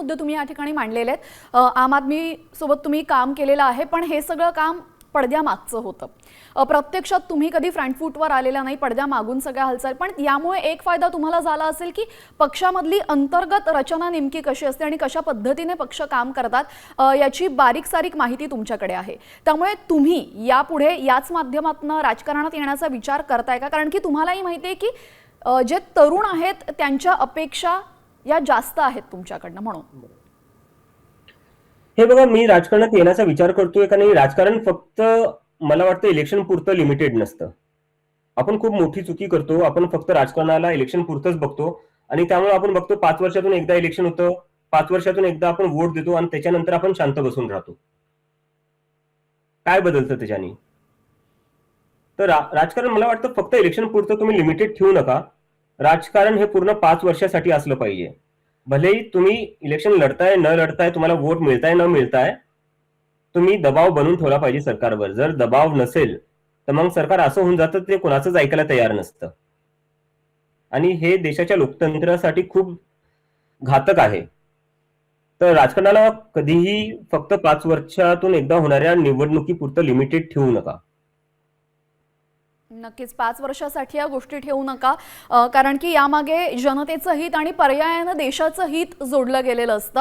मुद्दे तुम्ही या ठिकाणी मांडलेले आहेत। आम आदमी सोबत तुम्ही काम केलेलं आहे, पण हे सगळं काम पडद्यामागचं होतं। प्रत्यक्षात तुम्ही कधी फ्रंट फूटवर आलेला नाही, पडद्यामागून सगळ्या हालचाल। पण यामुळे एक फायदा तुम्हाला झाला असेल की पक्षामधली अंतर्गत रचना नेमकी कशी असते आणि कशा पद्धतीने पक्ष काम करतात याची बारीक सारीक माहिती तुमच्याकडे आहे। त्यामुळे तुम्ही यापुढे याच माध्यमातून राजकारणात येण्याचा विचार करताय का? कारण की तुम्हालाही माहिती आहे की जे तरुण आहेत त्यांच्या अपेक्षा या जास्त आहेत तुमच्याकडनं। म्हणून हे बघा, मी राजकारणात येण्याचा विचार करतोय कारण राजकारण फक्त मला वाटतं इलेक्शन पुरतं लिमिटेड नसतं। आपण खूप मोठी चुकी करतो, आपण फक्त राजकारणाला इलेक्शन पुरतच बघतो आणि त्यामुळे आपण बघतो 5 वर्षातून एकदा इलेक्शन होतं, 5 वर्षातून एकदा आपण वोट देतो आणि त्याच्यानंतर आपण शांत बसून राहतो। काय बदलतं त्याच्याने? तर राजकारण मला वाटतं फक्त इलेक्शन पुरतं तुम्ही लिमिटेड ठेवू नका। राजकारण हे पूर्ण 5 वर्षासाठी असलं पाहिजे। भलेही तुम्ही इलेक्शन लढताय न लढताय, तुम्हाला वोट मिळताय न मिळताय, तुम्ही दबाव बनवून ठेवला पाहिजे सरकारवर। जर दबाव नसेल तर मग सरकार असं होऊन जातं ते कोणाचंच ऐकायला तयार नसतं आणि हे देशाच्या लोकतंत्रासाठी खूप घातक आहे। तर राजकारणाला कधीही फक्त 5 वर्षातून एकदा होणाऱ्या निवडणुकीपुरतं लिमिटेड ठेवू नका। नक्कीच 5 वर्षासाठी या गोष्टी ठेवू नका, कारण की यामागे जनतेचं हित आणि पर्यायाने देशाचं हित जोडलं गेलेलं असतं।